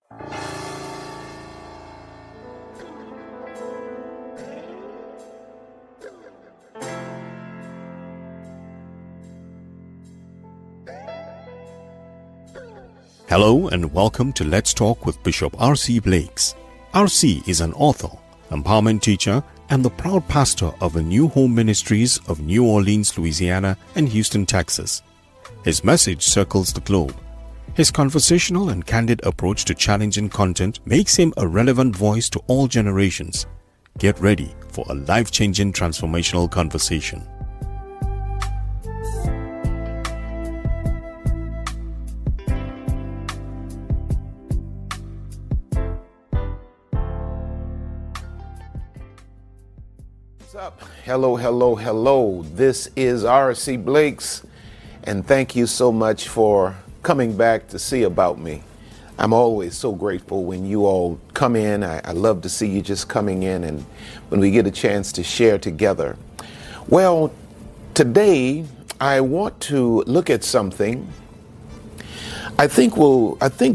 Hello and welcome to Let's Talk with Bishop R.C. Blakes. R.C. is an author, empowerment teacher, and the proud pastor of the New Home Ministries of New Orleans, Louisiana and Houston, Texas. His message circles the globe. His conversational and candid approach to challenging content makes him a relevant voice to all generations. Get ready for a life-changing transformational conversation. Up. Hello. This is R.C. Blakes, and thank you so much for coming back to see about me. I'm always so grateful when you all come in. I love to see you just coming in and when we get a chance to share together. Well, today I want to look at something. I think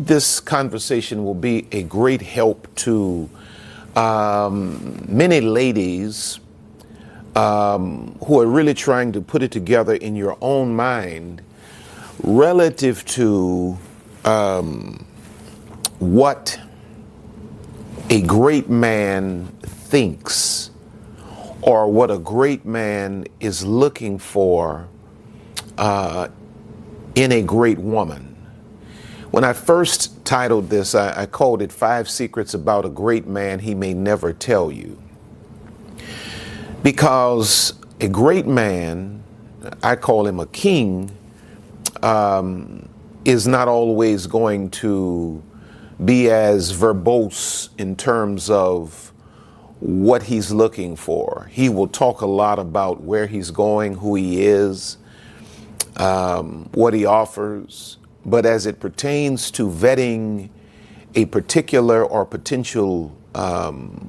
this conversation will be a great help to many ladies who are really trying to put it together in your own mind relative to what a great man thinks or what a great man is looking for in a great woman. When I first titled this, I called it 5 Secrets About a Great Man He May Never Tell You. Because a great man, I call him a king, is not always going to be as verbose in terms of what he's looking for. He will talk a lot about where he's going, who he is, what he offers. But as it pertains to vetting a particular or potential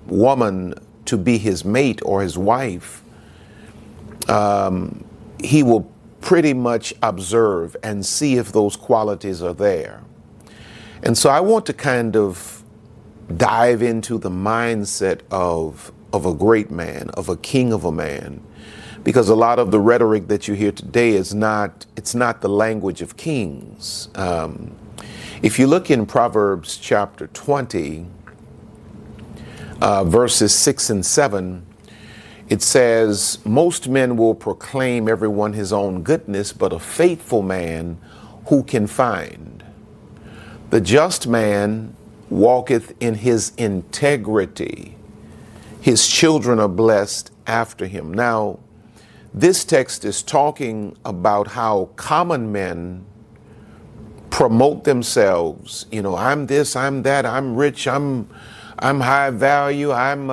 woman to be his mate or his wife, he will pretty much observe and see if those qualities are there. And so I want to kind of dive into the mindset of a great man, of a king of a man, because a lot of the rhetoric that you hear today it's not the language of kings. If you look in Proverbs chapter 20, verses 6 and 7, it says, "Most men will proclaim everyone his own goodness, but a faithful man who can find? The just man walketh in his integrity. His children are blessed after him." Now, this text is talking about how common men promote themselves. You know, I'm this, I'm that, I'm rich, I'm high value, I'm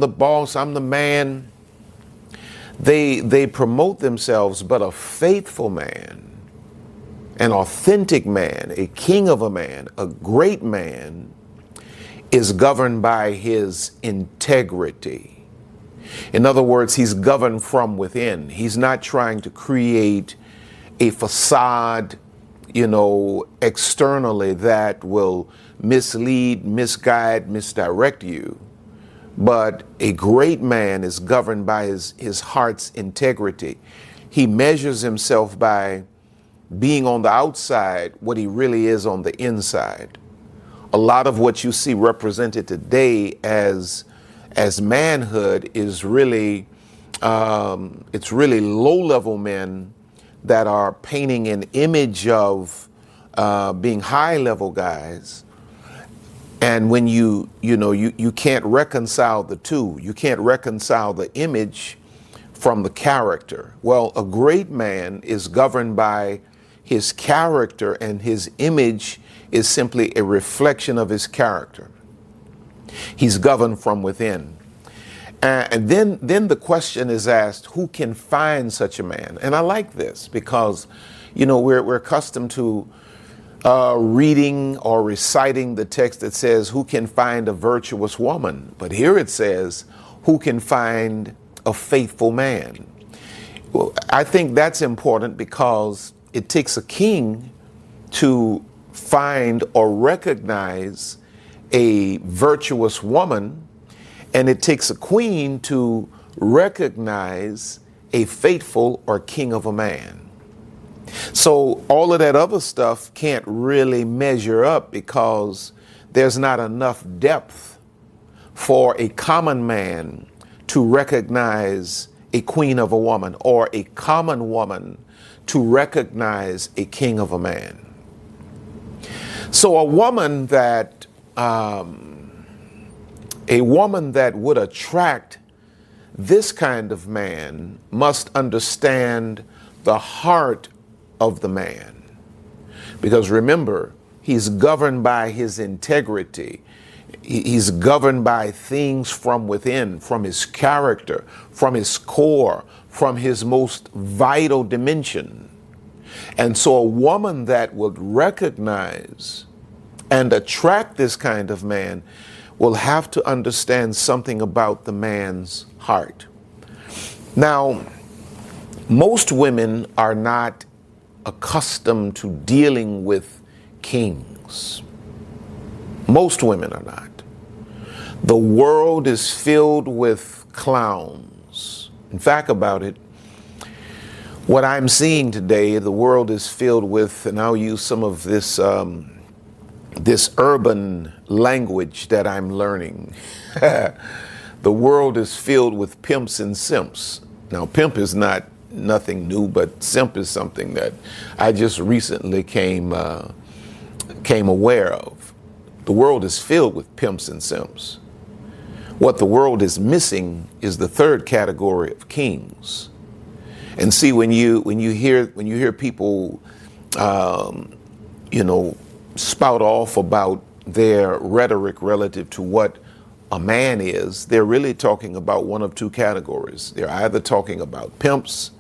the boss, I'm the man. They promote themselves, but a faithful man, an authentic man, a king of a man, a great man is governed by his integrity. In other words, he's governed from within. He's not trying to create a facade, externally that will mislead, misguide, misdirect you. But a great man is governed by his heart's integrity. He measures himself by being on the outside what he really is on the inside. A lot of what you see represented today as manhood is really it's really low-level men that are painting an image of being high-level guys. And when you can't reconcile the two, you can't reconcile the image from the character. Well, a great man is governed by his character, and his image is simply a reflection of his character. He's governed from within. And then the question is asked, who can find such a man? And I like this because, we're accustomed to reading or reciting the text that says, who can find a virtuous woman? But here it says, who can find a faithful man? Well, I think that's important because it takes a king to find or recognize a virtuous woman, and it takes a queen to recognize a faithful or king of a man. So all of that other stuff can't really measure up because there's not enough depth for a common man to recognize a queen of a woman, or a common woman to recognize a king of a man. So a woman that would attract this kind of man must understand the heart of the man. Because remember, he's governed by his integrity. He's governed by things from within, from his character, from his core, from his most vital dimension. And so a woman that would recognize and attract this kind of man will have to understand something about the man's heart. Now, most women are not accustomed to dealing with kings. Most women are not. The world is filled with clowns. In fact, about it, what I'm seeing today, the world is filled with, and I'll use some of this this urban language that I'm learning. The world is filled with pimps and simps. Now, pimp is not nothing new, but simp is something that I just recently came aware of. The world is filled with pimps and simps. What the world is missing is the third category of kings. And see, when you hear people, spout off about their rhetoric relative to what a man is, they're really talking about one of two categories. They're either talking about pimps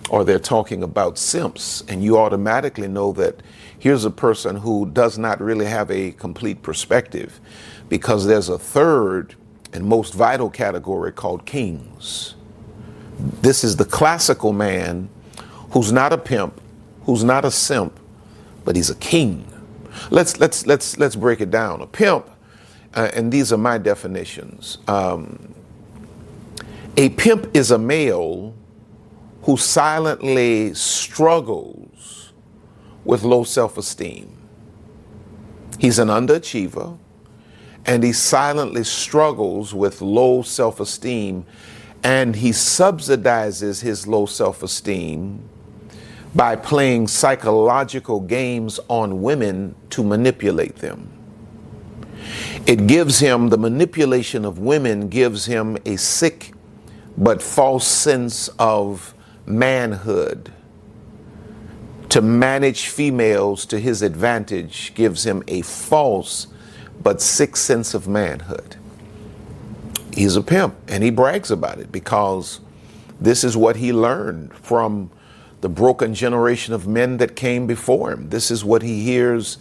or they're talking about simps. And you automatically know that here's a person who does not really have a complete perspective, because there's a third and most vital category called kings. This is the classical man who's not a pimp, who's not a simp, but he's a king. Let's break it down. A pimp, and these are my definitions. A pimp is a male who silently struggles with low self-esteem. He's an underachiever, and he silently struggles with low self-esteem, and he subsidizes his low self-esteem by playing psychological games on women to manipulate them. It gives him, the manipulation of women gives him a sick but false sense of manhood. To manage females to his advantage gives him a false but sick sense of manhood. He's a pimp, and he brags about it because this is what he learned from the broken generation of men that came before him. This is what he hears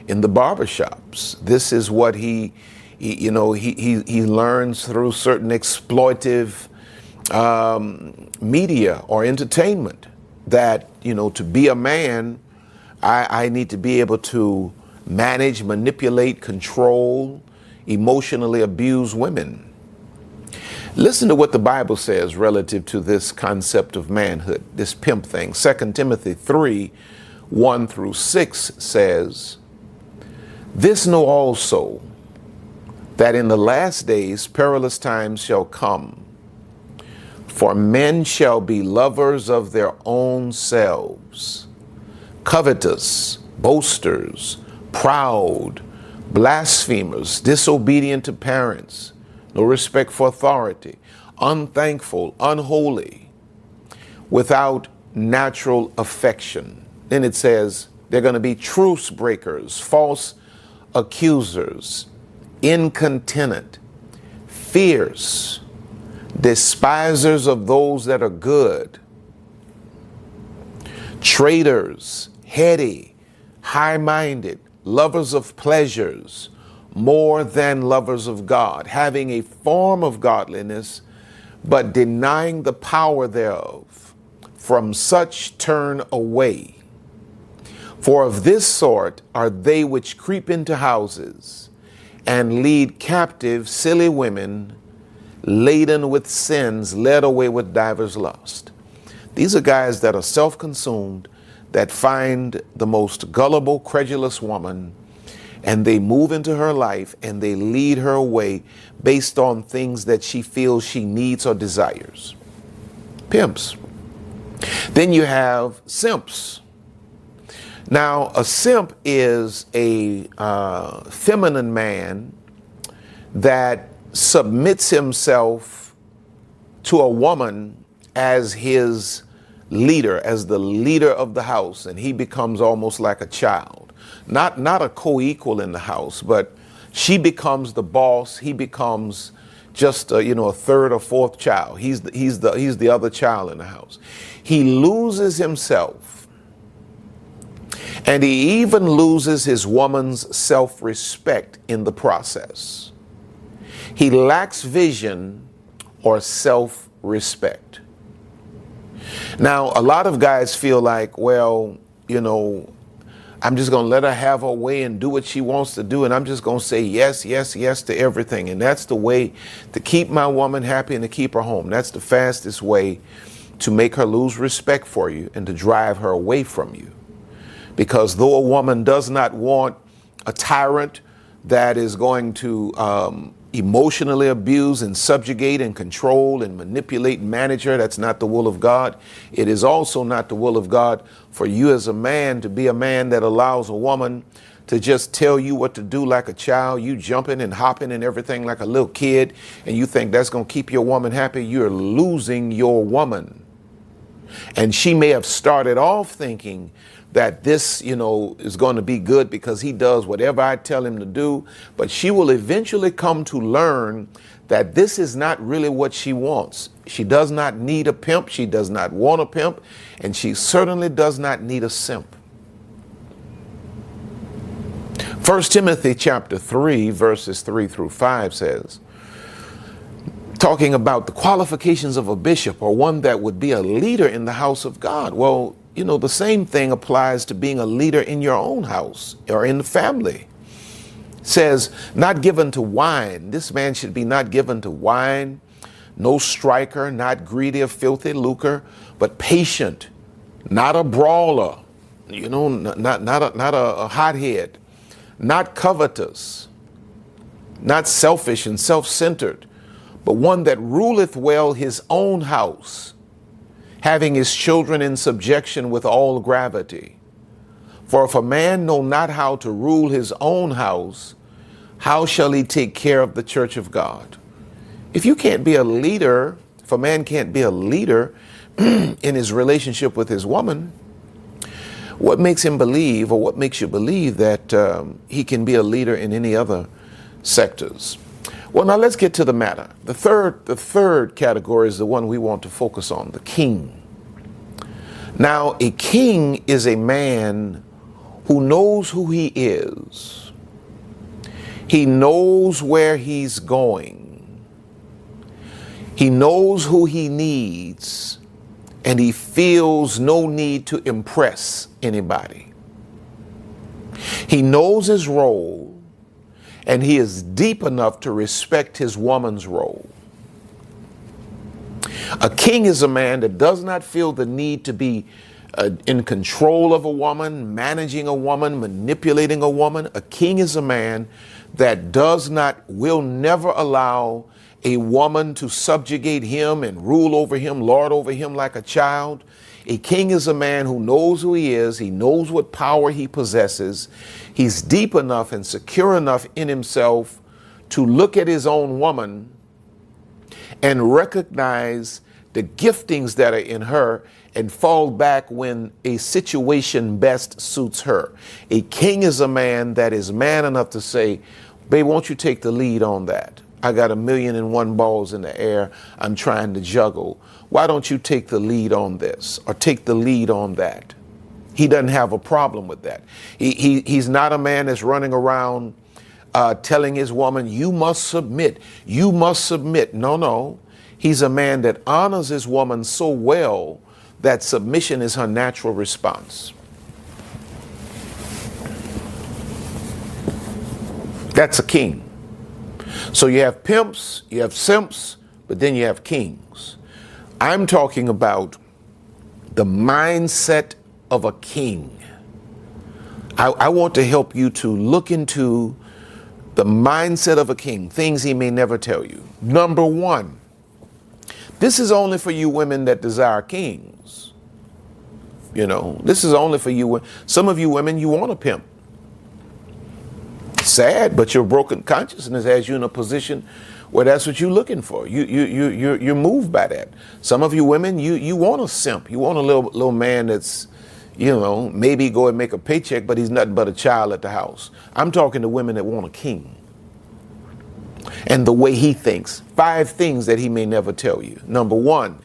in the barbershops. This is what he learns through certain exploitive media or entertainment, that, to be a man, I need to be able to manage, manipulate, control, emotionally abuse women. Listen to what the Bible says relative to this concept of manhood, this pimp thing. 2 Timothy 3:1-6 says, "This know also, that in the last days perilous times shall come. For men shall be lovers of their own selves, covetous, boasters, proud, blasphemers, disobedient to parents, no respect for authority, unthankful, unholy, without natural affection." Then it says they're going to be truce breakers, false accusers, incontinent, fierce, despisers of those that are good, traitors, heady, high-minded, lovers of pleasures more than lovers of God, having a form of godliness, but denying the power thereof. From such turn away. For of this sort are they which creep into houses and lead captive silly women, laden with sins, led away with divers lust. These are guys that are self-consumed, that find the most gullible, credulous woman, and they move into her life and they lead her away based on things that she feels she needs or desires. Pimps. Then you have simps. Now, a simp is a feminine man that submits himself to a woman as his leader, as the leader of the house, and he becomes almost like a child. Not a co-equal in the house, but she becomes the boss. He becomes just a third or fourth child. He's the other child in the house. He loses himself, and he even loses his woman's self-respect in the process. He lacks vision or self-respect. Now, a lot of guys feel like, well, I'm just going to let her have her way and do what she wants to do, and I'm just going to say yes, yes, yes to everything. And that's the way to keep my woman happy and to keep her home. That's the fastest way to make her lose respect for you and to drive her away from you. Because though a woman does not want a tyrant that is going to emotionally abuse and subjugate and control and manipulate and manage her, that's not the will of God. It is also not the will of God for you as a man to be a man that allows a woman to just tell you what to do like a child, you jumping and hopping and everything like a little kid, and you think that's going to keep your woman happy. You're losing your woman. And she may have started off thinking that this, is going to be good because he does whatever I tell him to do. But she will eventually come to learn that this is not really what she wants. She does not need a pimp. She does not want a pimp. And she certainly does not need a simp. 1 Timothy chapter 3, verses 3 through 5 says, talking about the qualifications of a bishop or one that would be a leader in the house of God. Well, the same thing applies to being a leader in your own house or in the family. It says, not given to wine. This man should be not given to wine, no striker, not greedy of filthy lucre, but patient, not a brawler, not a hothead, not covetous, not selfish and self-centered, but one that ruleth well his own house, having his children in subjection with all gravity. For if a man know not how to rule his own house, how shall he take care of the church of God? If you can't be a leader, if a man can't be a leader in his relationship with his woman, what makes him believe, or what makes you believe that he can be a leader in any other sectors? Well, now let's get to the matter. The third category is the one we want to focus on, the king. Now, a king is a man who knows who he is. He knows where he's going. He knows who he needs, and he feels no need to impress anybody. He knows his role, and he is deep enough to respect his woman's role. A king is a man that does not feel the need to be in control of a woman, managing a woman, manipulating a woman. A king is a man that will never allow a woman to subjugate him and rule over him, lord over him like a child. A king is a man who knows who he is. He knows what power he possesses. He's deep enough and secure enough in himself to look at his own woman and recognize the giftings that are in her and fall back when a situation best suits her. A king is a man that is man enough to say, babe, won't you take the lead on that? I got 1,000,001 balls in the air I'm trying to juggle. Why don't you take the lead on this or take the lead on that? He doesn't have a problem with that. He's not a man that's running around telling his woman, you must submit, you must submit. No. He's a man that honors his woman so well that submission is her natural response. That's a king. So you have pimps, you have simps, but then you have kings. I'm talking about the mindset of a king. I want to help you to look into the mindset of a king, things he may never tell you. Number one, this is only for you women that desire kings. You know, this is only for you. Some of you women, you want a pimp. Sad, but your broken consciousness has you in a position where that's what you're looking for. You're moved by that. Some of you women, you want a simp. You want a little man that's, you know, maybe go and make a paycheck, but he's nothing but a child at the house. I'm talking to women that want a king. And the way he thinks. 5 things that he may never tell you. Number 1,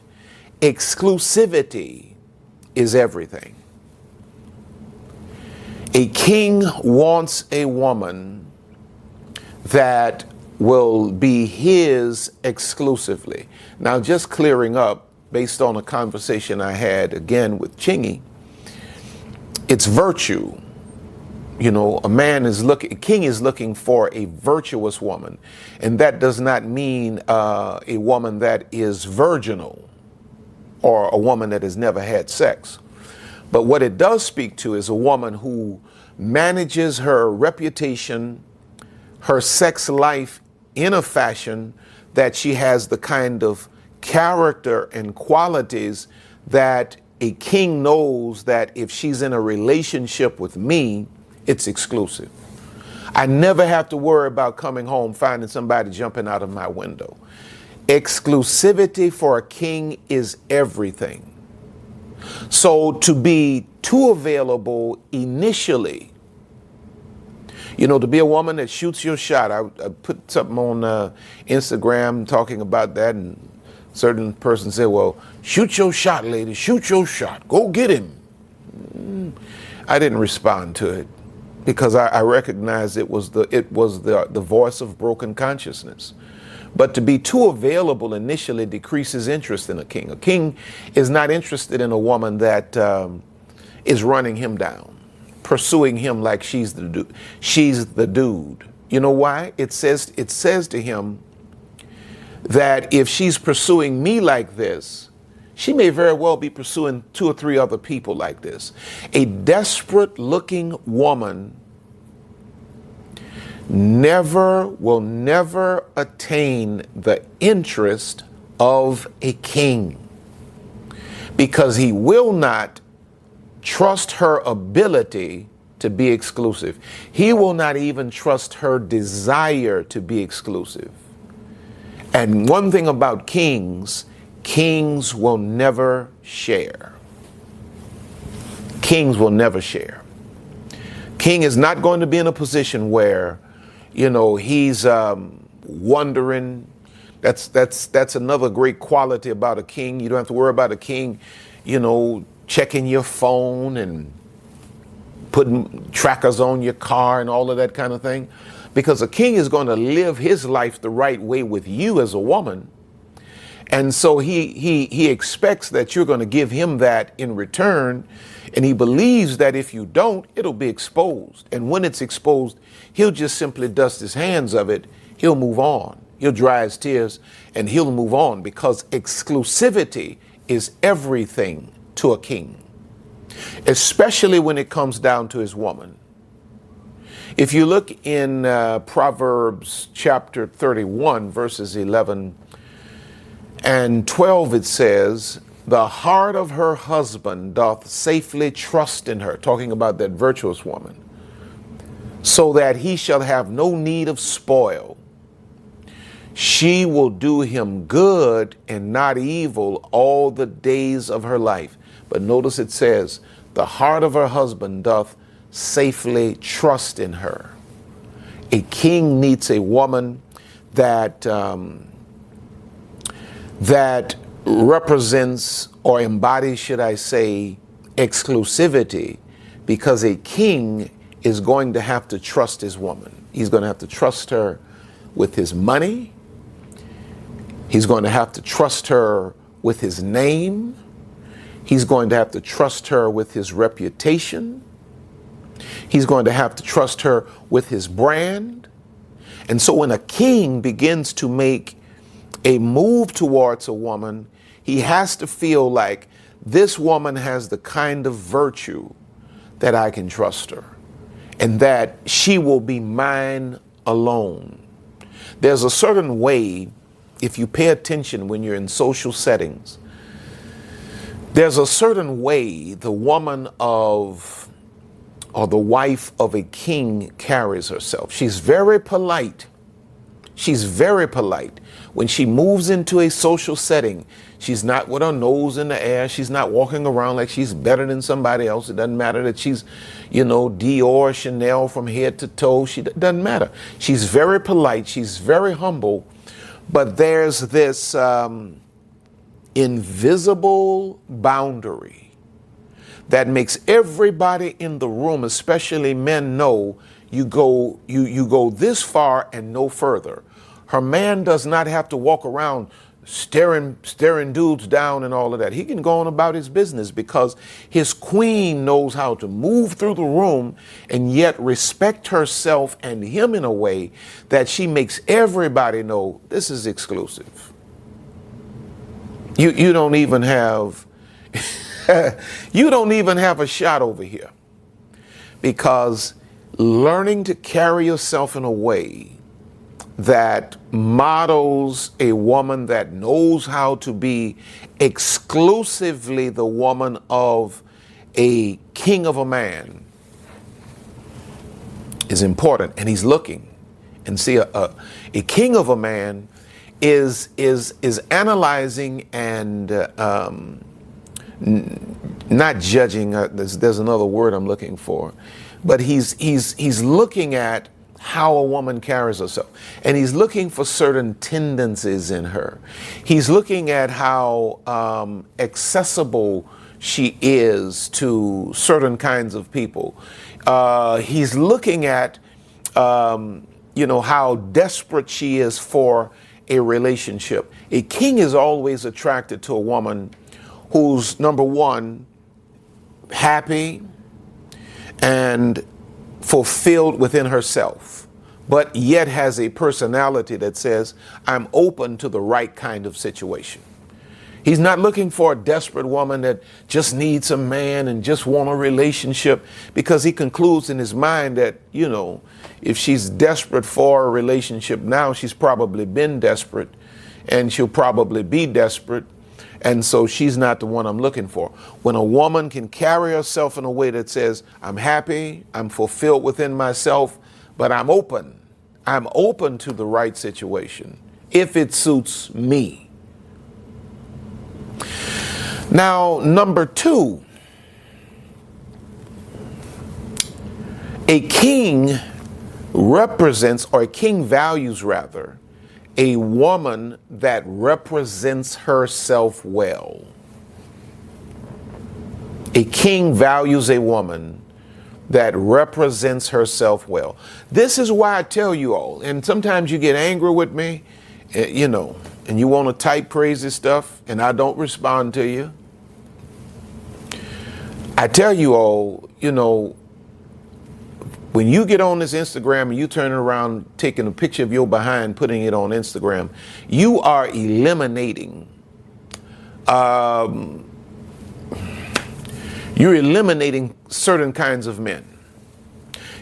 exclusivity is everything. A king wants a woman that will be his exclusively. Now, just clearing up, based on a conversation I had again with Chingy, it's virtue. You know, a king is looking for a virtuous woman. And that does not mean a woman that is virginal or a woman that has never had sex. But what it does speak to is a woman who manages her reputation, her sex life in a fashion that she has the kind of character and qualities that a king knows that if she's in a relationship with me, it's exclusive. I never have to worry about coming home, finding somebody jumping out of my window. Exclusivity for a king is everything. So to be too available initially, you know, to be a woman that shoots your shot. I put something on Instagram talking about that, and certain person said, well, shoot your shot, lady, shoot your shot, go get him. I didn't respond to it because I recognized it was the voice of broken consciousness. But to be too available initially decreases interest in a king. A king is not interested in a woman that is running him down, pursuing him like she's the dude. She's the dude. You know why? It says to him that if she's pursuing me like this, she may very well be pursuing 2 or 3 other people like this. A desperate looking woman will never attain the interest of a king, because he will not trust her ability to be exclusive. He will not even trust her desire to be exclusive. And one thing about kings will never share. Kings will never share. King is not going to be in a position where, you know, he's wondering. That's another great quality about a king. You don't have to worry about a king, you know, checking your phone and putting trackers on your car and all of that kind of thing. Because a king is going to live his life the right way with you as a woman. And so he expects that you're going to give him that in return. And he believes that if you don't, it'll be exposed. And when it's exposed, he'll just simply dust his hands of it. He'll move on. He'll dry his tears and he'll move on, because exclusivity is everything to a king, especially when it comes down to his woman. If you look in Proverbs chapter 31, verses 11 and 12, it says, the heart of her husband doth safely trust in her, talking about that virtuous woman, so that he shall have no need of spoil. She will do him good and not evil all the days of her life. But notice it says, the heart of her husband doth safely trust in her. A king needs a woman that represents or embodies, should I say, exclusivity, because a king is going to have to trust his woman. He's going to have to trust her with his money. He's going to have to trust her with his name. He's going to have to trust her with his reputation. He's going to have to trust her with his brand. And so when a king begins to make a move towards a woman, he has to feel like this woman has the kind of virtue that I can trust her, and that she will be mine alone. There's a certain way, if you pay attention when you're in social settings, there's a certain way the woman of, or the wife of a king carries herself. She's very polite. She's very polite. When she moves into a social setting, she's not with her nose in the air. She's not walking around like she's better than somebody else. It doesn't matter that she's, Dior, Chanel from head to toe. It doesn't matter. She's very polite. She's very humble. But there's this invisible boundary that makes everybody in the room, especially men, know you go this far and no further. Her man does not have to walk around staring dudes down and all of that. He can go on about his business because his queen knows how to move through the room and yet respect herself and him in a way that she makes everybody know this is exclusive. You don't even have you don't even have a shot over here, because learning to carry yourself in a way that models a woman that knows how to be exclusively the woman of a king of a man is important. And he's looking, and see, a king of a man is analyzing and not judging. There's another word I'm looking for, but he's looking at how a woman carries herself, and he's looking for certain tendencies in her. He's looking at how accessible she is to certain kinds of people. He's looking at how desperate she is for a relationship. A king is always attracted to a woman who's, number one, happy and fulfilled within herself, but yet has a personality that says, I'm open to the right kind of situation. He's not looking for a desperate woman that just needs a man and just want a relationship, because he concludes in his mind that, if she's desperate for a relationship now, she's probably been desperate and she'll probably be desperate. And so she's not the one I'm looking for. When a woman can carry herself in a way that says, I'm happy, I'm fulfilled within myself, but I'm open. I'm open to the right situation if it suits me. Now, number two, a king represents, or a king values rather, a woman that represents herself well. A king values a woman that represents herself well. This is why I tell you all, and sometimes you get angry with me, and you want to type crazy stuff, and I don't respond to you. I tell you all, when you get on this Instagram and you turn around taking a picture of your behind, putting it on Instagram, you are eliminating, certain kinds of men.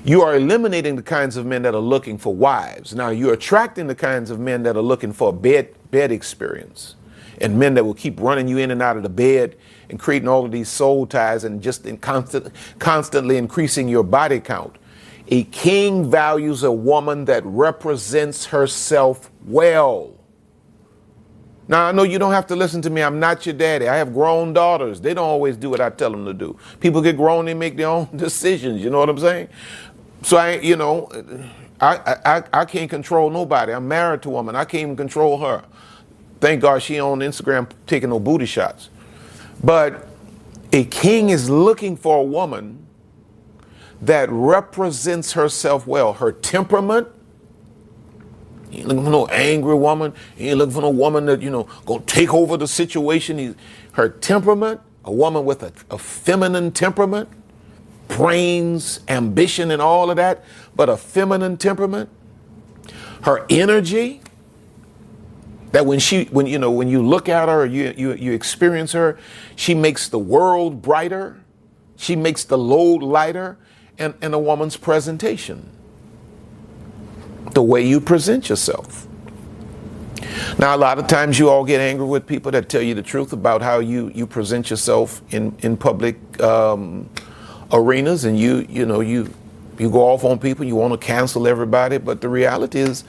You are eliminating the kinds of men that are looking for wives. Now you're attracting the kinds of men that are looking for a bed experience, and men that will keep running you in and out of the bed and creating all of these soul ties and just constantly increasing your body count. A king values a woman that represents herself well. Now, I know you don't have to listen to me. I'm not your daddy. I have grown daughters. They don't always do what I tell them to do. People get grown, they make their own decisions. You know what I'm saying? So I can't control nobody. I'm married to a woman. I can't even control her. Thank God she on Instagram taking no booty shots. But a king is looking for a woman that represents herself well. Her temperament. He ain't looking for no angry woman. He ain't looking for no woman that, gonna take over the situation. Her temperament, a woman with a feminine temperament, brains, ambition, and all of that, but a feminine temperament. her energy, that when you look at her, you experience her, she makes the world brighter, she makes the load lighter, and a woman's presentation, the way you present yourself. Now, a lot of times you all get angry with people that tell you the truth about how you present yourself in public arenas, and you go off on people, you want to cancel everybody, but the reality is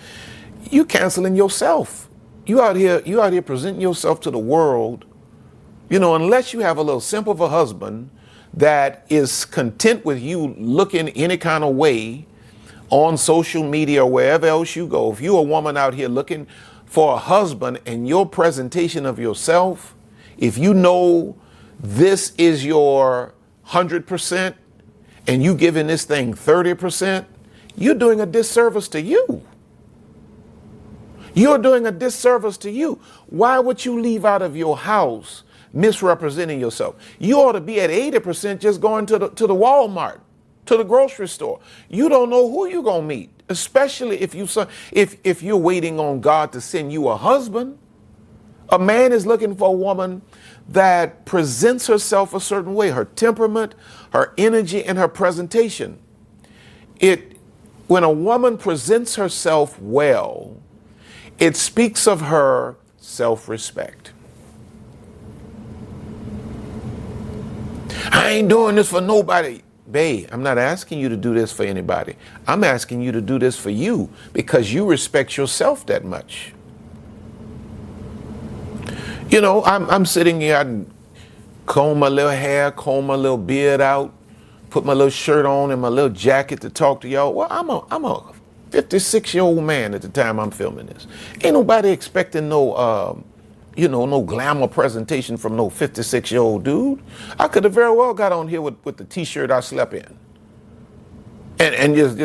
you canceling yourself. You out here presenting yourself to the world, unless you have a little simp of a husband that is content with you looking any kind of way on social media or wherever else you go. If you're a woman out here looking for a husband and your presentation of yourself, if you know this is your 100% and you giving this thing 30%, you're doing a disservice to you. You're doing a disservice to you. Why would you leave out of your house misrepresenting yourself? You ought to be at 80% just going to the Walmart, to the grocery store. You don't know who you're going to meet, especially if you're waiting on God to send you a husband. A man is looking for a woman that presents herself a certain way, her temperament, her energy, and her presentation. When a woman presents herself well, it speaks of her self-respect. I ain't doing this for nobody. Babe, I'm not asking you to do this for anybody. I'm asking you to do this for you because you respect yourself that much. I'm sitting here, I comb my little hair, comb my little beard out, put my little shirt on and my little jacket to talk to y'all. Well, I'm a 56-year-old man at the time I'm filming this. Ain't nobody expecting no glamour presentation from no 56-year-old dude. I could have very well got on here with the t-shirt I slept in. And just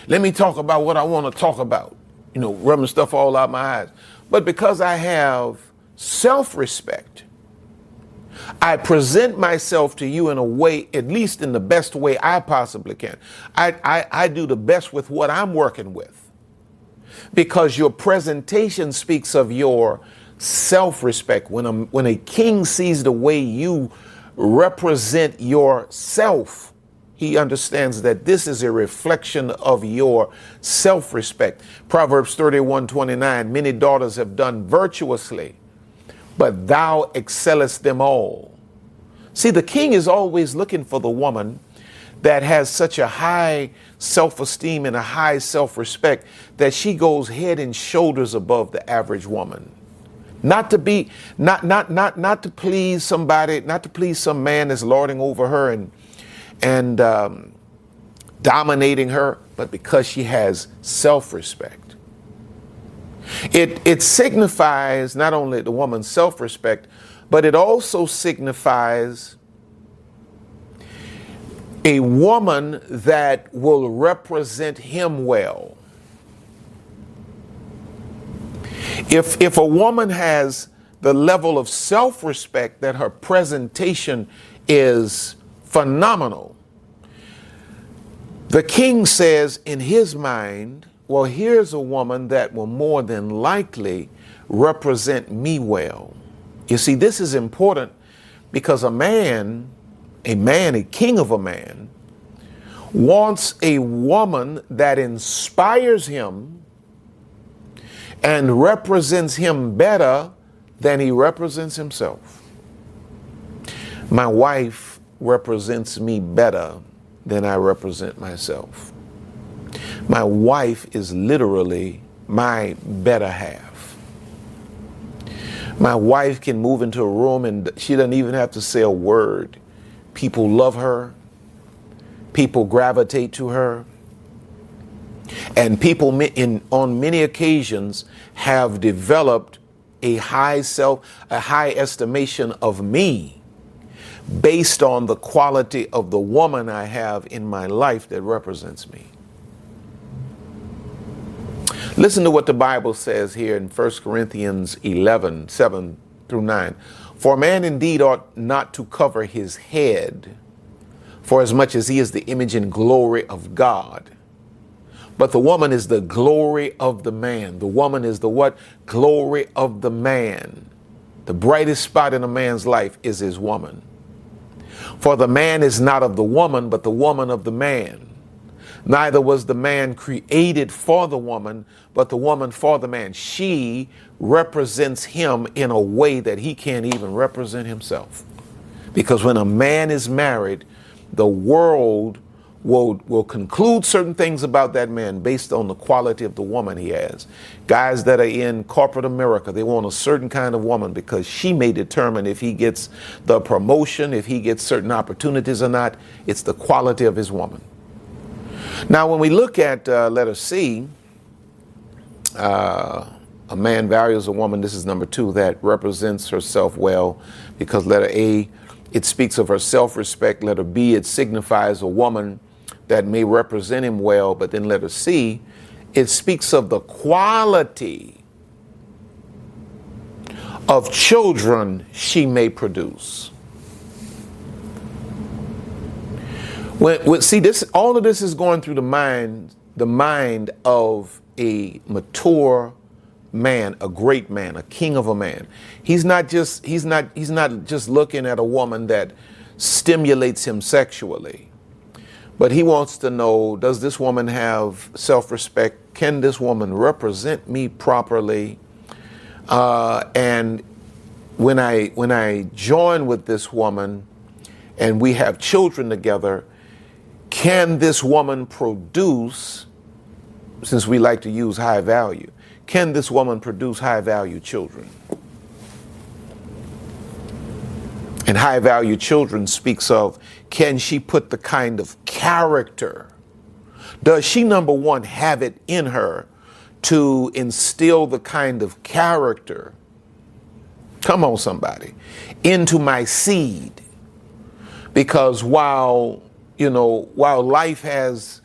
let me talk about what I want to talk about. Rubbing stuff all out my eyes. But because I have self-respect, I present myself to you in a way, at least in the best way I possibly can. I do the best with what I'm working with. Because your presentation speaks of your self-respect. When a king sees the way you represent yourself, he understands that this is a reflection of your self-respect. Proverbs 31:29, many daughters have done virtuously, but thou excellest them all. See, the king is always looking for the woman that has such a high self-esteem and a high self-respect that she goes head and shoulders above the average woman. Not to please somebody, not to please some man that's lording over her and dominating her, but because she has self-respect. It signifies not only the woman's self-respect, but it also signifies a woman that will represent him well. If a woman has the level of self-respect that her presentation is phenomenal, the king says in his mind, well, here's a woman that will more than likely represent me well. You see, this is important because a king of a man, wants a woman that inspires him and represents him better than he represents himself. My wife represents me better than I represent myself. My wife is literally my better half. My wife can move into a room and she doesn't even have to say a word. People love her. People gravitate to her. And people on many occasions have developed a high estimation of me based on the quality of the woman I have in my life that represents me. Listen to what the Bible says here in 1 Corinthians 11, 7 through 9. For a man indeed ought not to cover his head, for as much as he is the image and glory of God. But the woman is the glory of the man. The woman is the what? Glory of the man. The brightest spot in a man's life is his woman. For the man is not of the woman, but the woman of the man. Neither was the man created for the woman, but the woman for the man. She represents him in a way that he can't even represent himself. Because when a man is married, the world will conclude certain things about that man based on the quality of the woman he has. Guys that are in corporate America, they want a certain kind of woman because she may determine if he gets the promotion, if he gets certain opportunities or not. It's the quality of his woman. Now, when we look at letter C, a man values a woman, this is number 2, that represents herself well, because letter A, it speaks of her self-respect. Letter B, it signifies a woman that may represent him well. But then letter C, it speaks of the quality of children she may produce. See, all of this is going through the mind of a mature man, a great man, a king of a man. He's not just looking at a woman that stimulates him sexually, but he wants to know, does this woman have self-respect? Can this woman represent me properly? And when I join with this woman and we have children together, can this woman produce, since we like to use high value, can this woman produce high value children? And high value children speaks of, can she put the kind of character? Does she, number one, have it in her to instill the kind of character, come on somebody, into my seed? Because while life has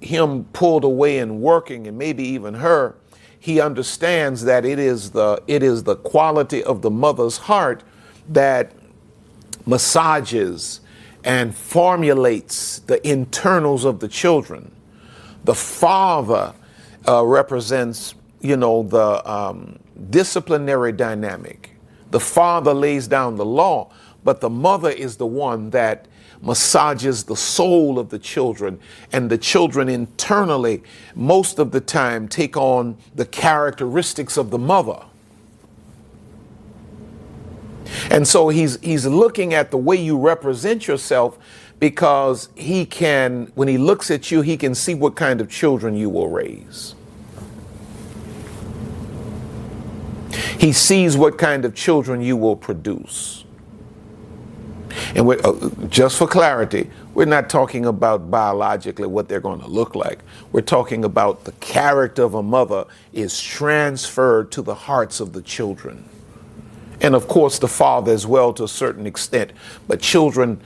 him pulled away and working, and maybe even her, he understands that it is the quality of the mother's heart that massages and formulates the internals of the children. The father represents, the disciplinary dynamic. The father lays down the law, but the mother is the one that massages the soul of the children, and the children internally most of the time take on the characteristics of the mother. And so he's looking at the way you represent yourself, because he can, when he looks at you, he can see what kind of children you will raise. He sees what kind of children you will produce. And just for clarity, we're not talking about biologically what they're going to look like. We're talking about the character of a mother is transferred to the hearts of the children. And of course the father as well to a certain extent. But children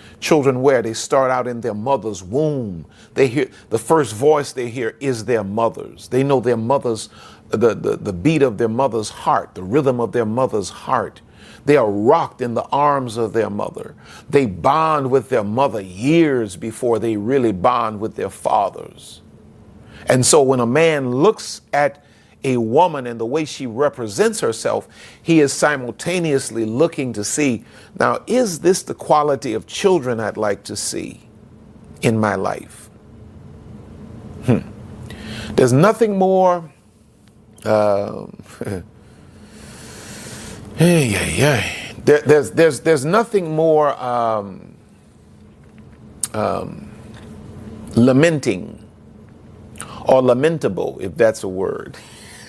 where they start out in their mother's womb, they hear the first voice they hear is their mother's. They know their mother's, the beat of their mother's heart, the rhythm of their mother's heart. They are rocked in the arms of their mother. They bond with their mother years before they really bond with their fathers. And so when a man looks at a woman and the way she represents herself, he is simultaneously looking to see, now, is this the quality of children I'd like to see in my life? There's nothing more There's nothing more lamenting or lamentable, if that's a word.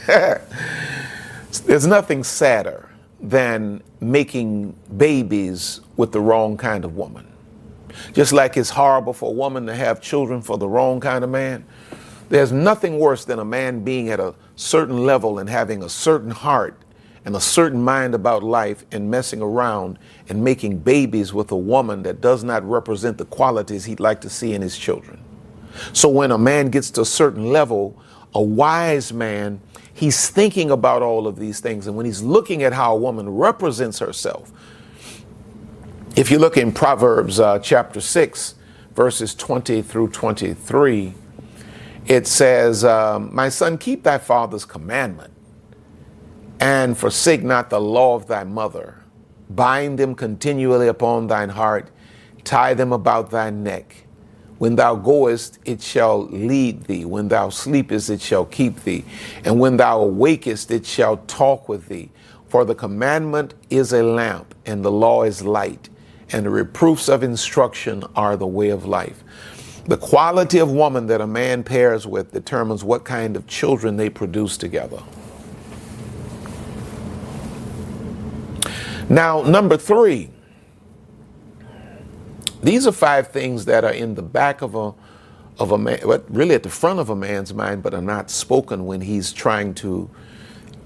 There's nothing sadder than making babies with the wrong kind of woman. Just like it's horrible for a woman to have children for the wrong kind of man, there's nothing worse than a man being at a certain level and having a certain heart and a certain mind about life and messing around and making babies with a woman that does not represent the qualities he'd like to see in his children. So when a man gets to a certain level, a wise man, he's thinking about all of these things. And when he's looking at how a woman represents herself, if you look in Proverbs chapter 6, verses 20 through 23, It says, my son, keep thy father's commandment and forsake not the law of thy mother. Bind them continually upon thine heart, tie them about thy neck. When thou goest, it shall lead thee. When thou sleepest, it shall keep thee. And when thou awakest, it shall talk with thee. For the commandment is a lamp, and the law is light, and the reproofs of instruction are the way of life. The quality of woman that a man pairs with determines what kind of children they produce together. Now, number 3. These are 5 things that are in the back of a man, really at the front of a man's mind, but are not spoken when he's trying to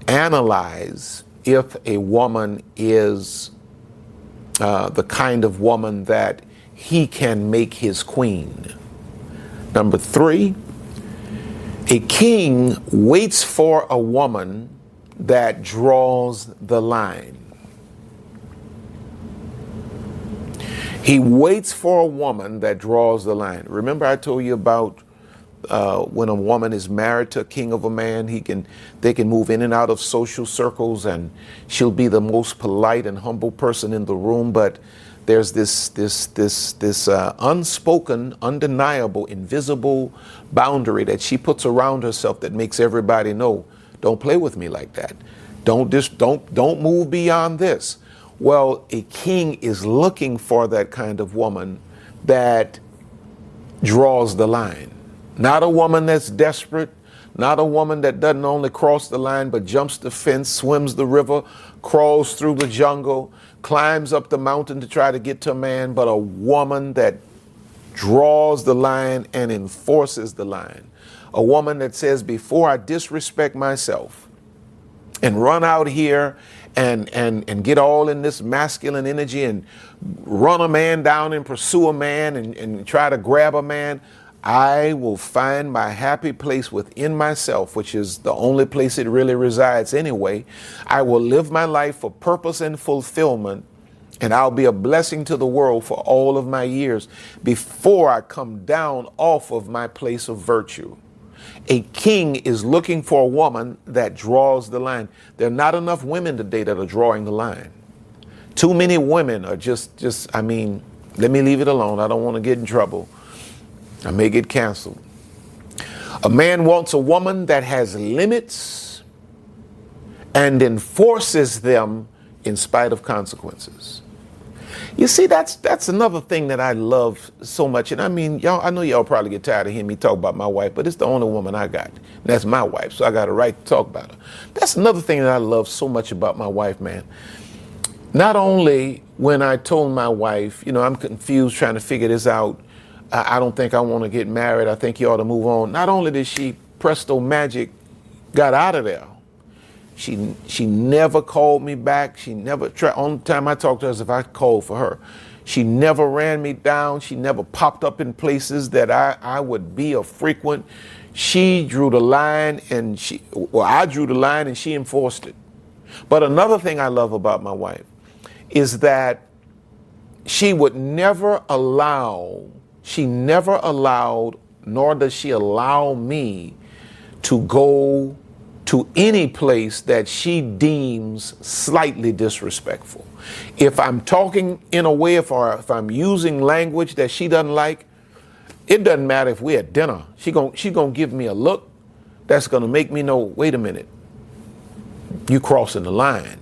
analyze if a woman is the kind of woman that he can make his queen. Number 3, a king waits for a woman that draws the line. He waits for a woman that draws the line. Remember I told you about when a woman is married to a king of a man, they can move in and out of social circles, and she'll be the most polite and humble person in the room, but there's this unspoken, undeniable, invisible boundary that she puts around herself that makes everybody know, don't play with me like that. Don't move beyond this. Well, a king is looking for that kind of woman that draws the line. Not a woman that's desperate, not a woman that doesn't only cross the line, but jumps the fence, swims the river, crawls through the jungle, climbs up the mountain to try to get to a man, but a woman that draws the line and enforces the line. A woman that says, before I disrespect myself and run out here and get all in this masculine energy and run a man down and pursue a man and try to grab a man, I will find my happy place within myself, which is the only place it really resides anyway. I will live my life for purpose and fulfillment, and I'll be a blessing to the world for all of my years before I come down off of my place of virtue. A king is looking for a woman that draws the line. There are not enough women today that are drawing the line. Too many women are let me leave it alone. I don't want to get in trouble. I may get canceled. A man wants a woman that has limits and enforces them in spite of consequences. You see, that's another thing that I love so much. And I mean, y'all, I know y'all probably get tired of hearing me talk about my wife, but it's the only woman I got. And that's my wife, so I got a right to talk about her. That's another thing that I love so much about my wife, man. Not only when I told my wife, I'm confused trying to figure this out, I don't think I want to get married, I think you ought to move on. Not only did she presto magic got out of there, she never called me back. She never tried. Only time I talked to her is if I called for her. She never ran me down. She never popped up in places that I would be a frequent. She drew the line, and I drew the line and she enforced it. But another thing I love about my wife is that she never allowed, nor does she allow me to go to any place that she deems slightly disrespectful. If I'm talking in a way, if I'm using language that she doesn't like, it doesn't matter if we're at dinner. She gonna give me a look that's gonna make me know, wait a minute, you crossing the line.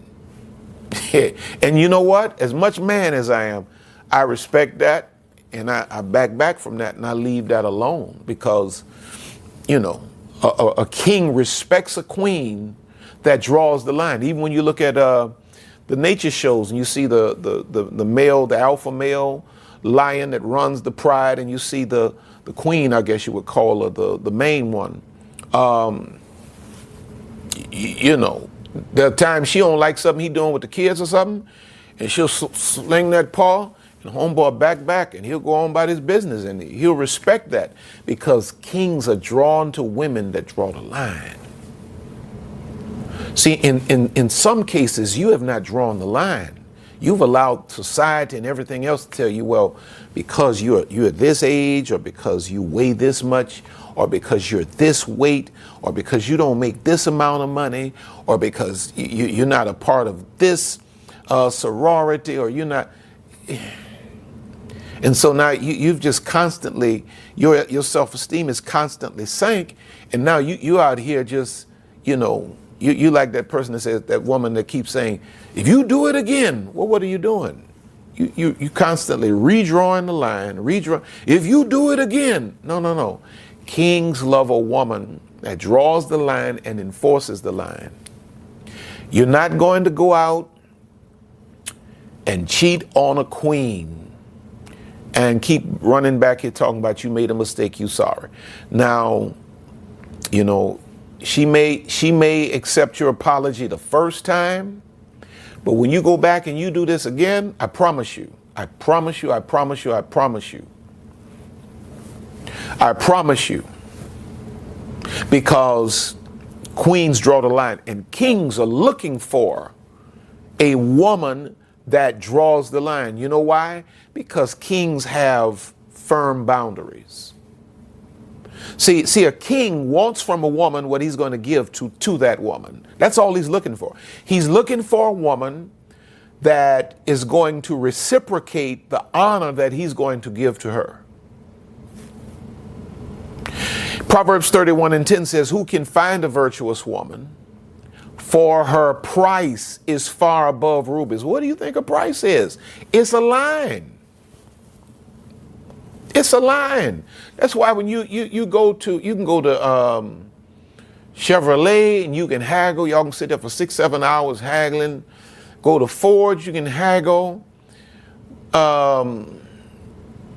And you know what? As much man as I am, I respect that, and I back from that, and I leave that alone, because, a king respects a queen that draws the line. Even when you look at the nature shows and you see the male, the alpha male lion that runs the pride, and you see the queen, I guess you would call her, the main one. There are times she don't like something he doing with the kids or something, and she'll sling that paw, and homeboy back, and he'll go on about his business, and he'll respect that, because kings are drawn to women that draw the line. See, in some cases, you have not drawn the line. You've allowed society and everything else to tell you, well, because you're this age, or because you weigh this much, or because you're this weight, or because you don't make this amount of money, or because you're not a part of this sorority, or you're not. And so now you've just constantly, your self-esteem is constantly sank, and now you out here just, you like that person that says, that woman that keeps saying, if you do it again, well, what are you doing? You constantly redrawing the line, if you do it again. No. Kings love a woman that draws the line and enforces the line. You're not going to go out and cheat on a queen and keep running back here talking about you made a mistake, you sorry. Now, she may accept your apology the first time, but when you go back and you do this again, I promise you, because queens draw the line, and kings are looking for a woman that draws the line. You know why? Because kings have firm boundaries. See, a king wants from a woman what he's going to give to that woman. That's all he's looking for. He's looking for a woman that is going to reciprocate the honor that he's going to give to her. Proverbs 31:10 says, who can find a virtuous woman? For her price is far above rubies. What do you think a price is? It's a line. It's a line. That's why when you can go to Chevrolet and you can haggle. Y'all can sit there for 6-7 hours haggling. Go to Ford, you can haggle.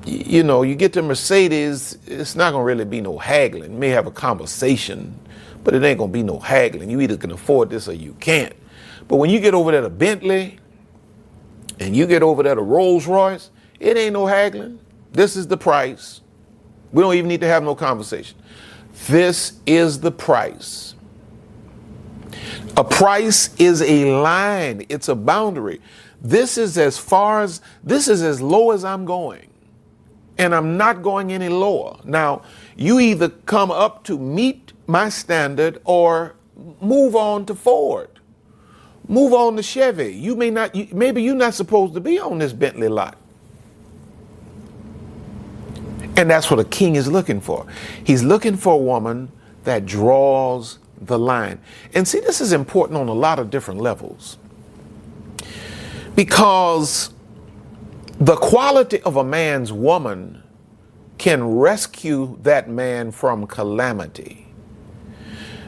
You get to Mercedes, it's not gonna really be no haggling. You may have a conversation, but it ain't gonna be no haggling. You either can afford this or you can't. But when you get over there to Bentley and you get over there to Rolls Royce, it ain't no haggling. This is the price. We don't even need to have no conversation. This is the price. A price is a line. It's a boundary. This is as low as I'm going. And I'm not going any lower. Now, you either come up to meet my standard or move on to Ford. Move on to Chevy. Maybe you're not supposed to be on this Bentley lot. And that's what a king is looking for. He's looking for a woman that draws the line. And see, this is important on a lot of different levels. Because the quality of a man's woman can rescue that man from calamity.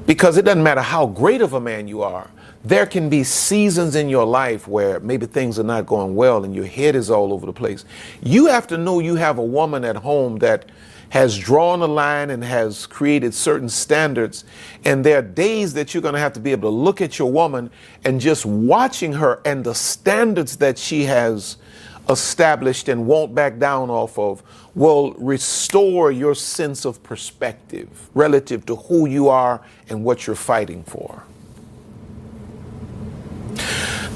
Because it doesn't matter how great of a man you are, there can be seasons in your life where maybe things are not going well and your head is all over the place. You have to know you have a woman at home that has drawn a line and has created certain standards. And there are days that you're going to have to be able to look at your woman and just watching her and the standards that she has established and won't back down off of will restore your sense of perspective relative to who you are and what you're fighting for.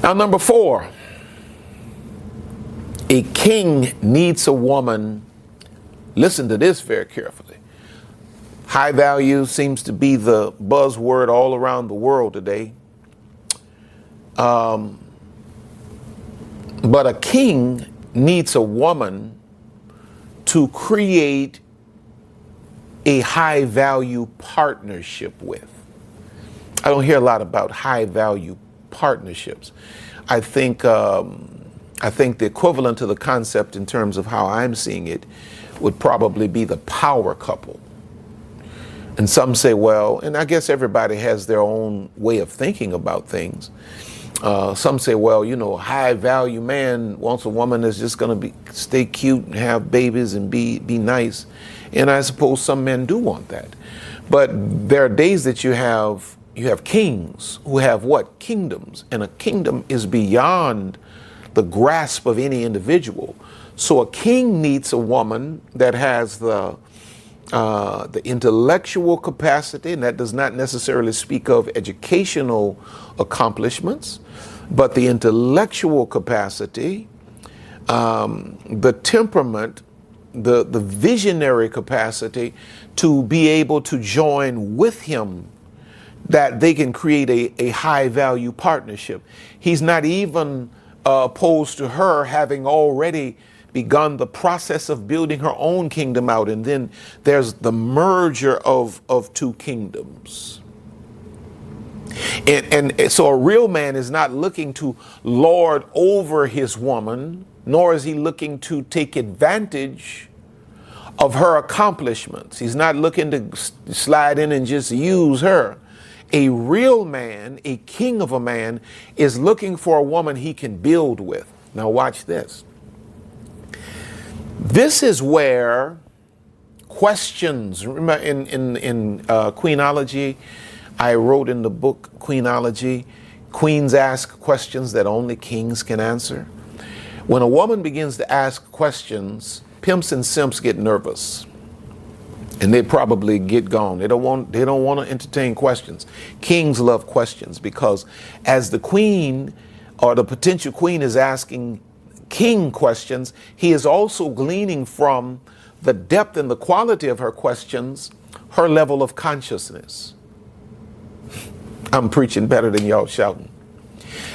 Now, number 4, a king needs a woman. Listen to this very carefully. High value seems to be the buzzword all around the world today. But a king needs a woman to create a high value partnership with. I don't hear a lot about high value partnerships. I think the equivalent to the concept in terms of how I'm seeing it would probably be the power couple. And some say, well, and I guess everybody has their own way of thinking about things. Some say, well, a high value man wants a woman that's just going to stay cute and have babies and be nice. And I suppose some men do want that. But there are days that you have kings who have what? Kingdoms. And a kingdom is beyond the grasp of any individual. So a king needs a woman that has the intellectual capacity, and that does not necessarily speak of educational accomplishments, but the intellectual capacity, the temperament, the visionary capacity to be able to join with him, that they can create a high value partnership. He's not even opposed to her having already begun the process of building her own kingdom out. And then there's the merger of two kingdoms. And so a real man is not looking to lord over his woman, nor is he looking to take advantage of her accomplishments. He's not looking to slide in and just use her. A real man, a king of a man, is looking for a woman he can build with. Now watch this. This is where questions, remember in Queenology, I wrote in the book Queenology, queens ask questions that only kings can answer. When a woman begins to ask questions, pimps and simps get nervous. And they probably get gone. They don't want to entertain questions. Kings love questions, because as the queen or the potential queen is asking king questions, he is also gleaning from the depth and the quality of her questions, her level of consciousness. I'm preaching better than y'all shouting.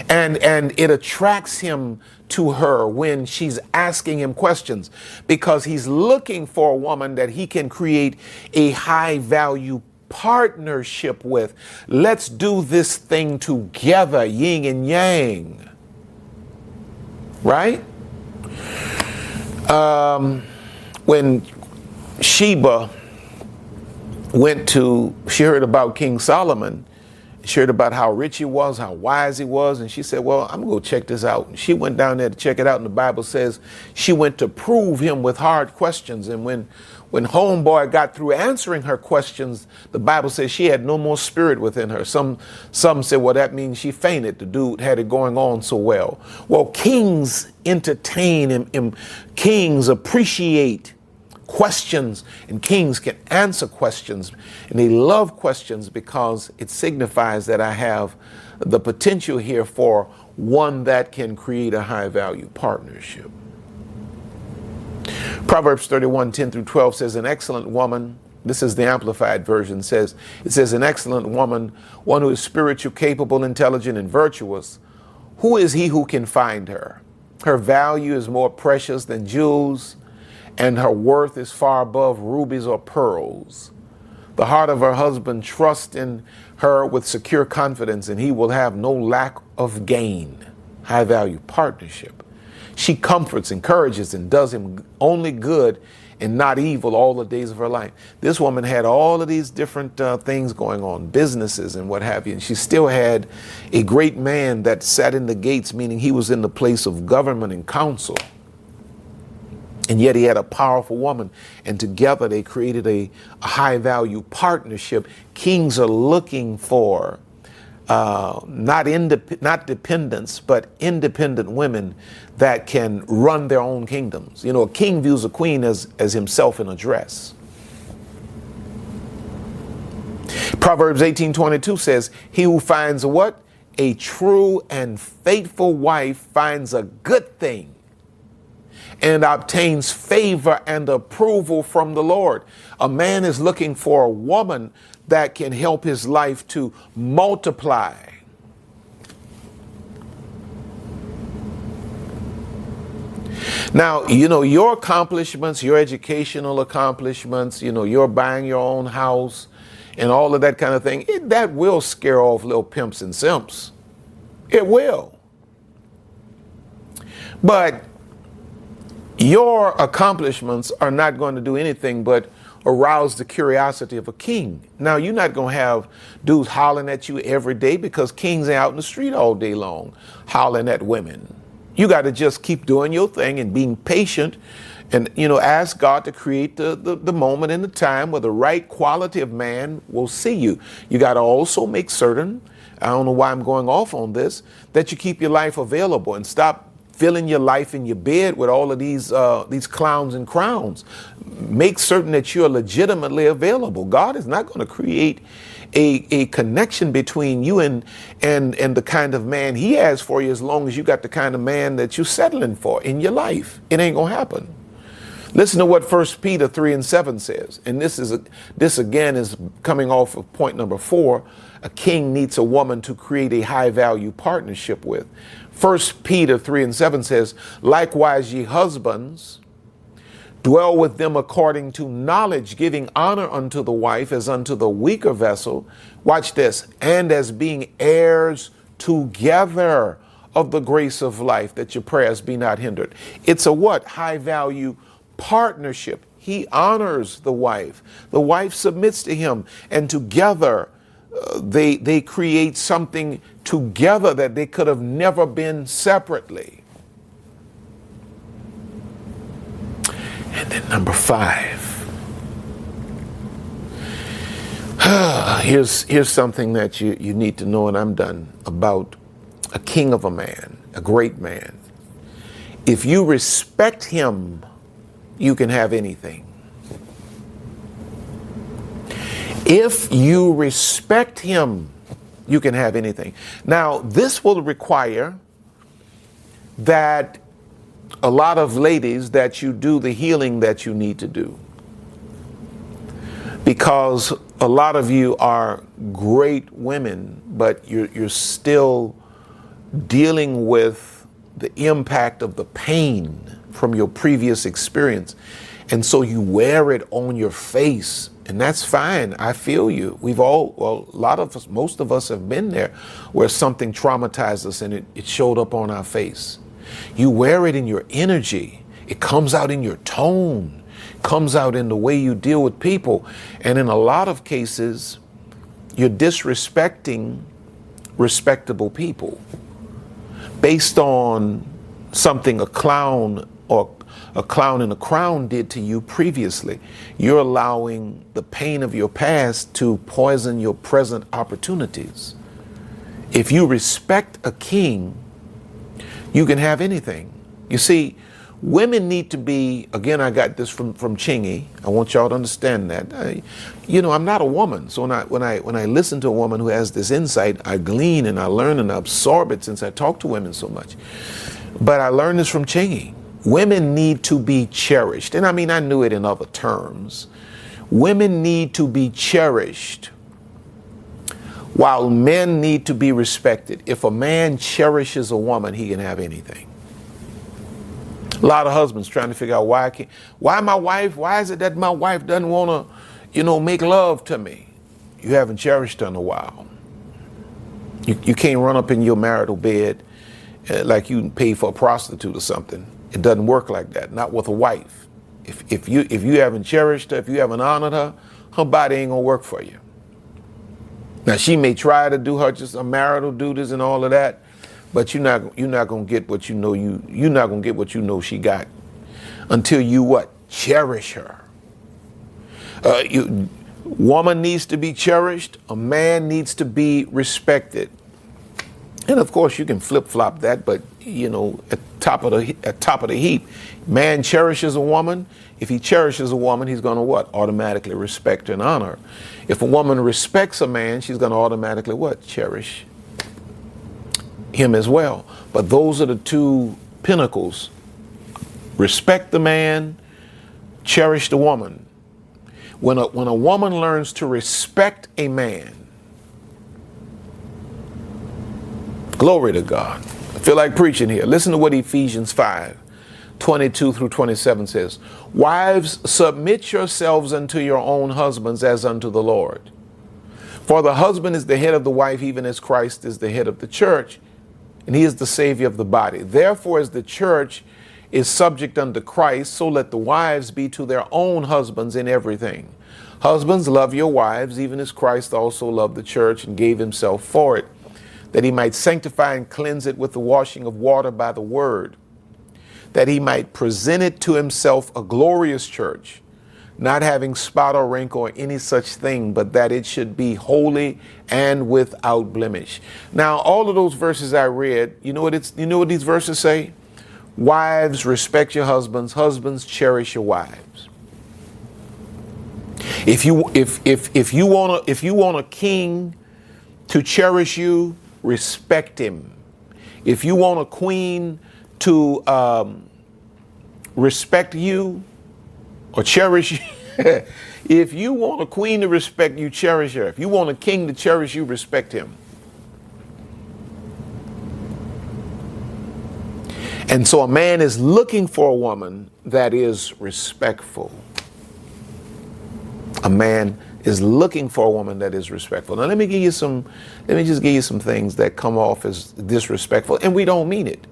And it attracts him to her when she's asking him questions, because he's looking for a woman that he can create a high value partnership with. Let's do this thing together, yin and yang. Right? When Sheba she heard about King Solomon. She heard about how rich he was, how wise he was, and she said, well, I'm going to go check this out. And she went down there to check it out, and the Bible says she went to prove him with hard questions. And when homeboy got through answering her questions, the Bible says she had no more spirit within her. Some said, well, that means she fainted. The dude had it going on so well. Well, kings entertain and kings appreciate questions, and kings can answer questions, and they love questions because it signifies that I have the potential here for one that can create a high value partnership. Proverbs 31:10-12 says, an excellent woman, this is the Amplified version, it says an excellent woman, one who is spiritual, capable, intelligent, and virtuous. Who is he who can find her? Her value is more precious than jewels, and her worth is far above rubies or pearls. The heart of her husband trusts in her with secure confidence, and he will have no lack of gain. High value partnership. She comforts, encourages, and does him only good and not evil all the days of her life. This woman had all of these different things going on, businesses and what have you, and she still had a great man that sat in the gates, meaning he was in the place of government and counsel. And yet he had a powerful woman, and together they created a high value partnership. Kings are looking for not dependents, but independent women that can run their own kingdoms. You know, a king views a queen as himself in a dress. Proverbs 18:22 says, he who finds a what? A true and faithful wife finds a good thing and obtains favor and approval from the Lord. A man is looking for a woman that can help his life to multiply. Now, you know, your accomplishments, your educational accomplishments, you know, you're buying your own house and all of that kind of thing, that will scare off little pimps and simps. It will. But your accomplishments are not going to do anything but arouse the curiosity of a king. Now, you're not going to have dudes hollering at you every day, because kings ain't out in the street all day long hollering at women. You got to just keep doing your thing and being patient, and, you know, ask God to create the moment and the time where the right quality of man will see you. You got to also make certain, I don't know why I'm going off on this, that you keep your life available and stop filling your life in your bed with all of these clowns and crowns. Make certain that you're legitimately available. God is not going to create a connection between you and the kind of man he has for you as long as you got the kind of man that you're settling for in your life. It ain't going to happen. Listen to what 1 Peter 3:7 says. And this again is coming off of point number 4. A king needs a woman to create a high value partnership with. 1 Peter 3:7 says, likewise, ye husbands, dwell with them according to knowledge, giving honor unto the wife as unto the weaker vessel. Watch this. And as being heirs together of the grace of life, that your prayers be not hindered. It's a what? High value partnership. He honors the wife. The wife submits to him, and together they create something together that they could have never been separately. And then number 5. Here's something that you need to know, and I'm done, about a king of a man, a great man. If you respect him, you can have anything. If you respect him, you can have anything. Now, this will require that a lot of ladies, that you do the healing that you need to do. Because a lot of you are great women, but you're still dealing with the impact of the pain from your previous experience. And so you wear it on your face, and that's fine. I feel you. We've all, well, a lot of us, most of us have been there where something traumatized us and it showed up on our face. You wear it in your energy. It comes out in your tone, comes out in the way you deal with people. And in a lot of cases, you're disrespecting respectable people based on something a clown or a clown in a crown did to you previously. You're allowing the pain of your past to poison your present opportunities. If you respect a king, you can have anything. You see, women need to be, again, I got this from Chingy. I want y'all to understand that. I'm not a woman. So when I listen to a woman who has this insight, I glean and I learn and I absorb it since I talk to women so much. But I learned this from Chingy. Women need to be cherished. And I mean, I knew it in other terms. Women need to be cherished while men need to be respected. If a man cherishes a woman, he can have anything. A lot of husbands trying to figure out why is it that my wife doesn't want to, make love to me? You haven't cherished her in a while. You can't run up in your marital bed like you pay for a prostitute or something. It doesn't work like that, not with a wife. If you haven't cherished her, if you haven't honored her, her body ain't gonna work for you. Now she may try to do her just a marital duties and all of that, but you're not gonna get what you're not gonna get what you know she got until you what? Cherish her. Woman needs to be cherished. A man needs to be respected. And of course, you can flip-flop that, but at top of the heap, man cherishes a woman. If he cherishes a woman, he's going to what? Automatically respect and honor. If a woman respects a man, she's going to automatically what? Cherish him as well. But those are the two pinnacles. Respect the man, cherish the woman. When a woman learns to respect a man, glory to God. I feel like preaching here. Listen to what Ephesians 5:22-27 says. Wives, submit yourselves unto your own husbands as unto the Lord. For the husband is the head of the wife, even as Christ is the head of the church, and he is the Savior of the body. Therefore, as the church is subject unto Christ, so let the wives be to their own husbands in everything. Husbands, love your wives, even as Christ also loved the church and gave himself for it, that he might sanctify and cleanse it with the washing of water by the word, that he might present it to himself a glorious church, not having spot or wrinkle or any such thing, but that it should be holy and without blemish. Now, all of those verses I read, you know what these verses say? Wives, respect your husbands. Husbands, cherish your wives. If you want a king to cherish you, respect him. If you want a queen to respect you, or cherish if you want a queen to respect you, cherish her. If you want a king to cherish you, respect him. And so a man is looking for a woman that is respectful. A man is looking for a woman that is respectful. Now let me just give you some things that come off as disrespectful, and we don't mean it.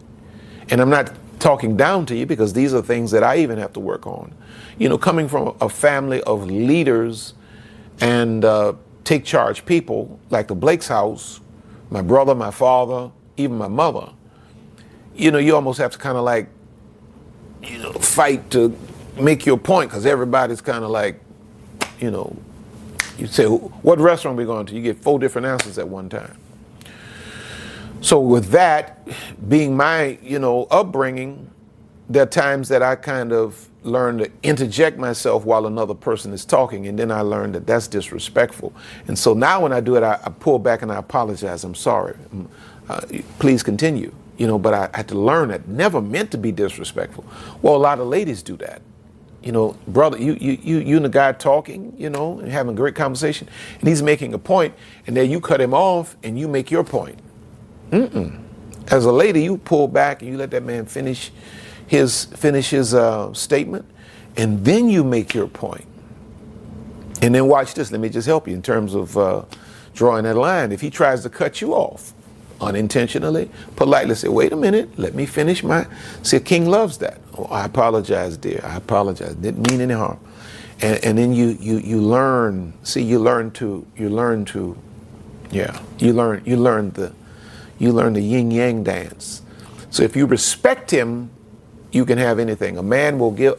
And I'm not talking down to you, because these are things that I even have to work on. You know, coming from a family of leaders and take charge people like the Blake's house, my brother, my father, even my mother, you know, you almost have to kind of like, you know, fight to make your point, because everybody's kind of like, you know, you say, what restaurant are we going to? You get 4 different answers at one time. So with that being my, you know, upbringing, there are times that I kind of learn to interject myself while another person is talking, and then I learned that that's disrespectful. And so now when I do it, I pull back and I apologize. I'm sorry. Please continue. You know, but I had to learn that. Never meant to be disrespectful. Well, a lot of ladies do that. You know, brother, you and the guy talking, you know, and having a great conversation, and he's making a point, and then you cut him off and you make your point. As a lady, you pull back and you let that man finish his statement, and then you make your point. And then watch this. Let me just help you in terms of drawing that line. If he tries to cut you off unintentionally, politely say, wait a minute, let me finish my. See, a king loves that. Oh, I apologize, dear. I apologize. Didn't mean any harm. And then you learn. See, you learn to the yin yang dance. So if you respect him, you can have anything. A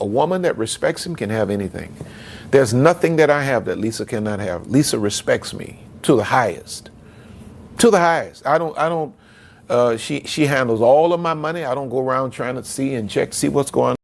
woman that respects him can have anything. There's nothing that I have that Lisa cannot have. Lisa respects me to the highest. To the highest. She handles all of my money. I don't go around trying to see and check, see what's going on.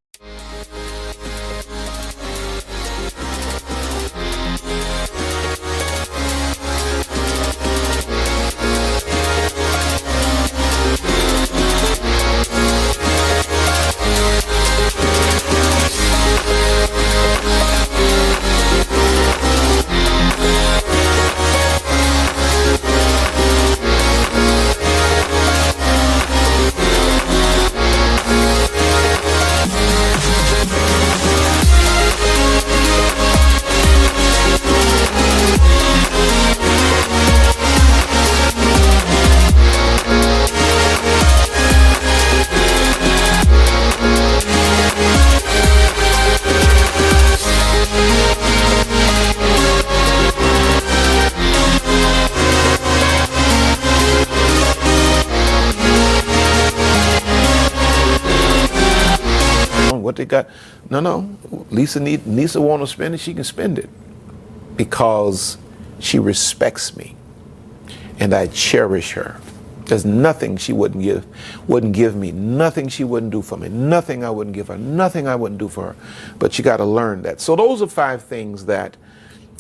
What they got? No. Lisa want to spend it. She can spend it because she respects me, and I cherish her. There's nothing she wouldn't give me, nothing she wouldn't do for me, nothing I wouldn't give her, nothing I wouldn't do for her. But you got to learn that. So those are 5 things that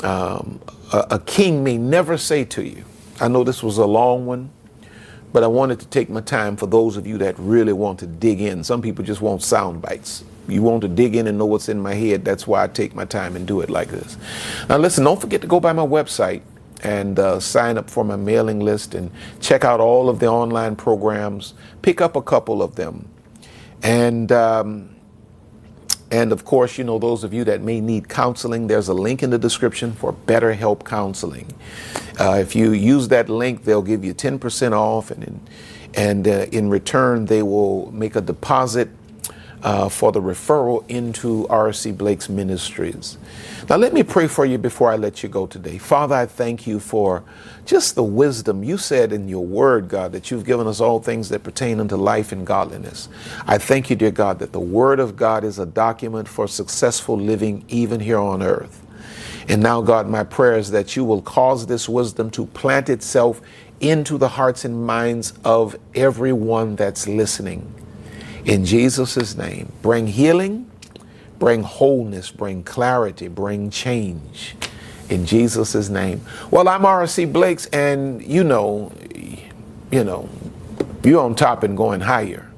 a king may never say to you. I know this was a long one, but I wanted to take my time for those of you that really want to dig in. Some people just want sound bites. You want to dig in and know what's in my head. That's why I take my time and do it like this. Now listen, don't forget to go by my website and sign up for my mailing list and check out all of the online programs. Pick up a couple of them. And of course, you know, those of you that may need counseling, there's a link in the description for BetterHelp Counseling. If you use that link, they'll give you 10% off, and in return, they will make a deposit for the referral into R.C. Blake's ministries. Now, let me pray for you before I let you go today. Father, I thank you for just the wisdom. You said in your word, God, that you've given us all things that pertain unto life and godliness. I thank you, dear God, that the word of God is a document for successful living even here on earth. And now, God, my prayer is that you will cause this wisdom to plant itself into the hearts and minds of everyone that's listening. In Jesus' name, bring healing, bring wholeness, bring clarity, bring change. In Jesus' name. Well, I'm R.C. Blakes, and you know, you're on top and going higher.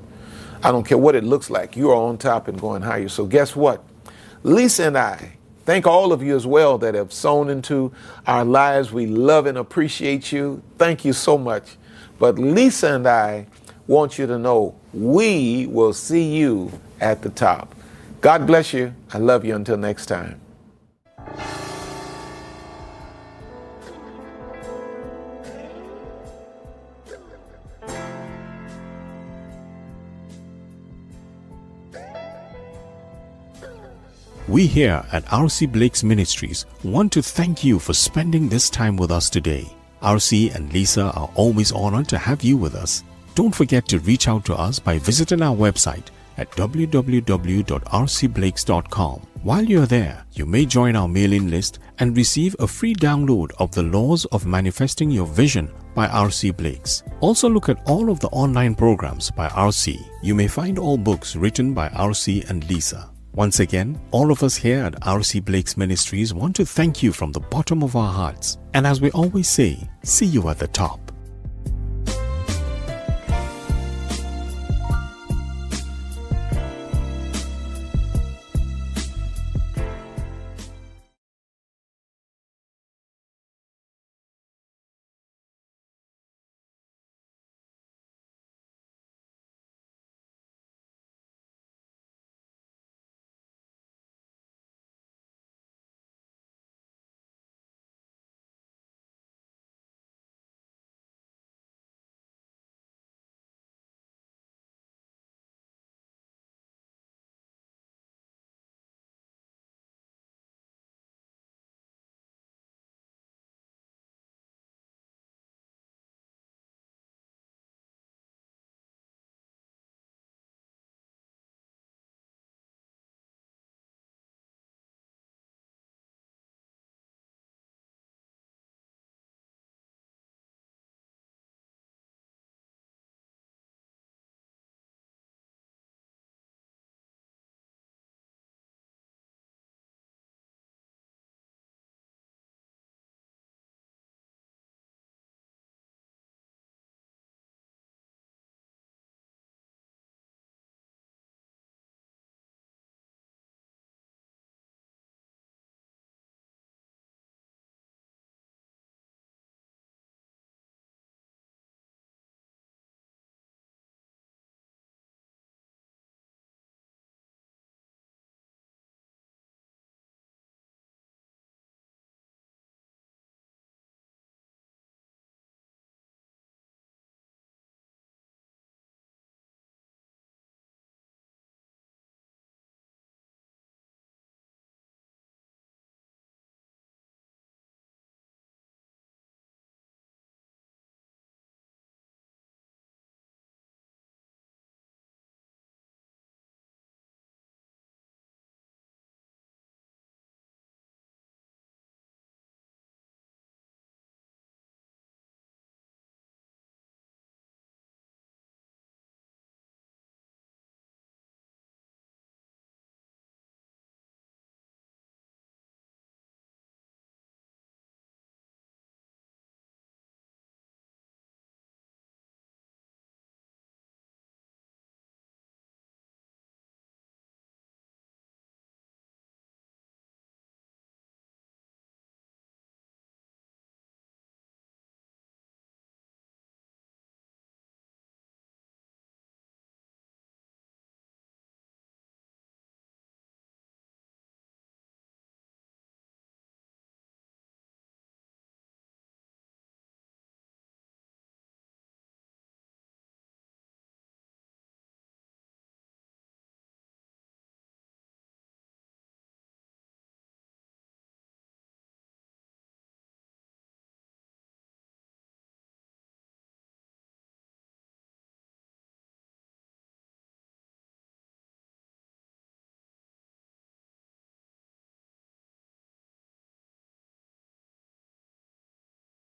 I don't care what it looks like. You're on top and going higher. So guess what? Lisa and I thank all of you as well that have sown into our lives. We love and appreciate you. Thank you so much. But Lisa and I want you to know we will see you at the top. God bless you. I love you. Until next time. We here at R.C. Blake's Ministries want to thank you for spending this time with us today. R.C. and Lisa are always honored to have you with us. Don't forget to reach out to us by visiting our website at www.rcblakes.com. While you're there, you may join our mailing list and receive a free download of The Laws of Manifesting Your Vision by R.C. Blakes. Also look at all of the online programs by R.C. You may find all books written by R.C. and Lisa. Once again, all of us here at R.C. Blake's Ministries want to thank you from the bottom of our hearts. And as we always say, see you at the top.